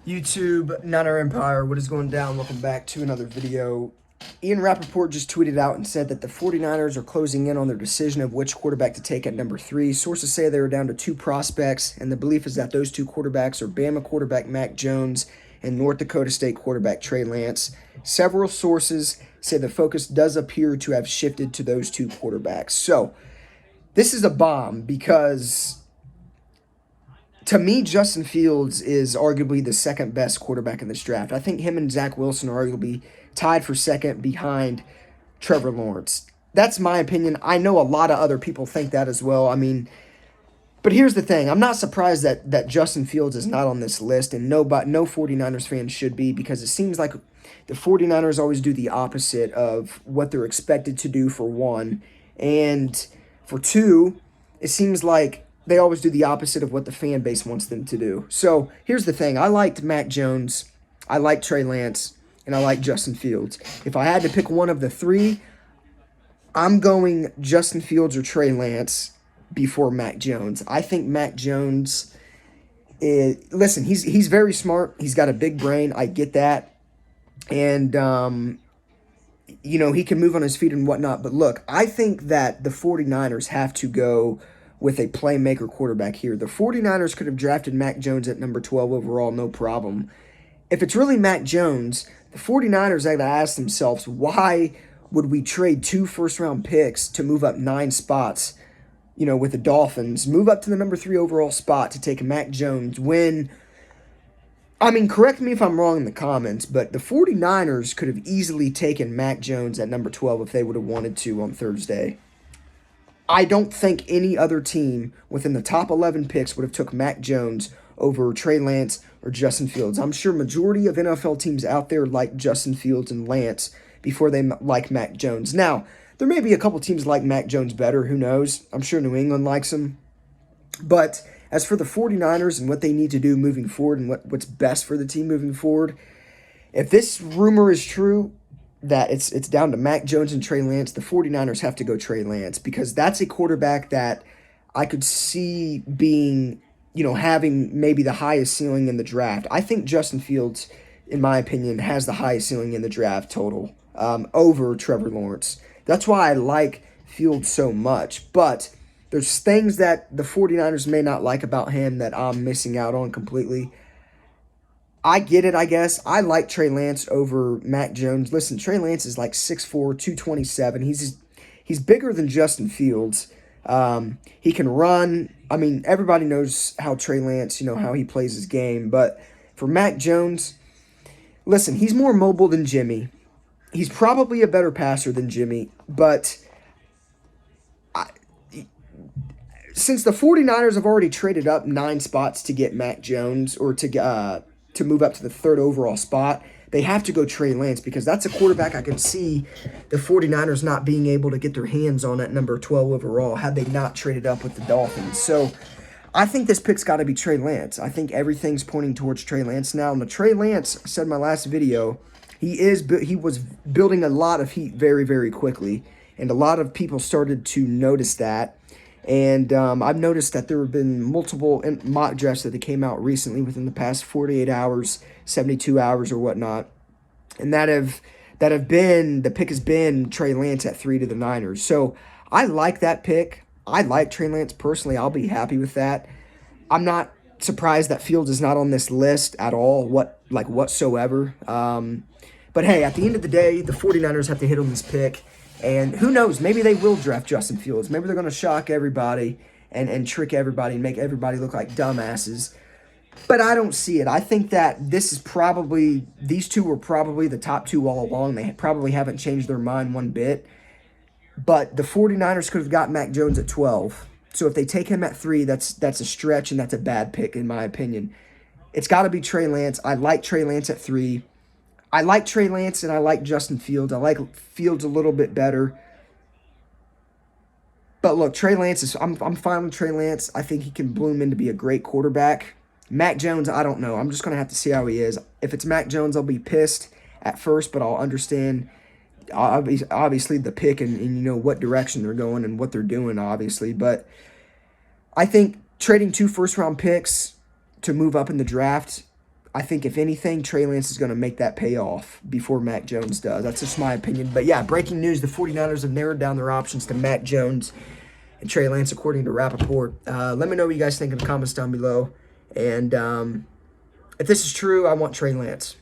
YouTube, Niner Empire, what is going down? Welcome back to another video. Ian Rapoport just tweeted out and said that the 49ers are closing in on their decision of which quarterback to take at number 3. Sources say they are down to 2 prospects, and the belief is that those 2 quarterbacks are Bama quarterback Mac Jones and North Dakota State quarterback Trey Lance. Several sources say the focus does appear to have shifted to those 2 quarterbacks. So, this is a bomb because to me, Justin Fields is arguably the second best quarterback in this draft. I think him and Zach Wilson are arguably tied for second behind Trevor Lawrence. That's my opinion. I know a lot of other people think that as well. But here's the thing. I'm not surprised that Justin Fields is not on this list, and no 49ers fans should be, because it seems like the 49ers always do the opposite of what they're expected to do, for one. And for two, it seems like they always do the opposite of what the fan base wants them to do. So here's the thing. I liked Mac Jones, I like Trey Lance, and I like Justin Fields. If I had to pick one of the 3, I'm going Justin Fields or Trey Lance before Mac Jones. I think Mac Jones listen, he's very smart. He's got a big brain. I get that. And he can move on his feet and whatnot. But look, I think that the 49ers have to go with a playmaker quarterback here. The 49ers could have drafted Mac Jones at number 12 overall, no problem. If it's really Mac Jones, the 49ers have to ask themselves, why would we trade 2 first-round picks to move up 9 spots, with the Dolphins, move up to the number 3 overall spot to take Mac Jones when, correct me if I'm wrong in the comments, but the 49ers could have easily taken Mac Jones at number 12 if they would have wanted to on Thursday. I don't think any other team within the top 11 picks would have took Mac Jones over Trey Lance or Justin Fields. I'm sure majority of NFL teams out there like Justin Fields and Lance before they like Mac Jones. Now, there may be a couple teams like Mac Jones better. Who knows? I'm sure New England likes him. But as for the 49ers and what they need to do moving forward and what's best for the team moving forward, if this rumor is true, that it's down to Mac Jones and Trey Lance, the 49ers have to go Trey Lance, because that's a quarterback that I could see being, having maybe the highest ceiling in the draft. I think Justin Fields, in my opinion, has the highest ceiling in the draft total over Trevor Lawrence. That's why I like Fields so much. But there's things that the 49ers may not like about him that I'm missing out on completely. I get it, I guess. I like Trey Lance over Mac Jones. Listen, Trey Lance is like 6'4", 227. He's bigger than Justin Fields. He can run. Everybody knows how Trey Lance, how he plays his game. But for Mac Jones, listen, he's more mobile than Jimmy. He's probably a better passer than Jimmy. But since the 49ers have already traded up 9 spots to get Mac Jones, or to move up to the 3rd overall spot, they have to go Trey Lance, because that's a quarterback I can see the 49ers not being able to get their hands on at number 12 overall had they not traded up with the Dolphins. So I think this pick's got to be Trey Lance. I think everything's pointing towards Trey Lance now. And the Trey Lance, I said in my last video, he was building a lot of heat very, very quickly, and a lot of people started to notice that. And I've noticed that there have been multiple mock drafts that came out recently within the past 48 hours, 72 hours or whatnot, and that have been, the pick has been Trey Lance at 3 to the Niners. So I like that pick. I like Trey Lance personally. I'll be happy with that. I'm not surprised that Fields is not on this list at all, whatsoever. But hey, at the end of the day, the 49ers have to hit on this pick. And who knows, maybe they will draft Justin Fields. Maybe they're going to shock everybody and trick everybody and make everybody look like dumbasses. But I don't see it. I think that these 2 were probably the top 2 all along. They probably haven't changed their mind one bit. But the 49ers could have got Mac Jones at 12. So if they take him at 3, that's a stretch, and that's a bad pick in my opinion. It's got to be Trey Lance. I like Trey Lance at 3. I like Trey Lance and I like Justin Fields. I like Fields a little bit better. But look, Trey Lance I'm fine with Trey Lance. I think he can bloom into be a great quarterback. Mac Jones, I don't know. I'm just going to have to see how he is. If it's Mac Jones, I'll be pissed at first, but I'll understand obviously the pick and what direction they're going and what they're doing, obviously. But I think trading 2 first-round picks to move up in the draft I think if anything, Trey Lance is going to make that pay off before Mac Jones does. That's just my opinion. But yeah, breaking news, the 49ers have narrowed down their options to Mac Jones and Trey Lance, according to Rapoport. Let me know what you guys think in the comments down below. And if this is true, I want Trey Lance.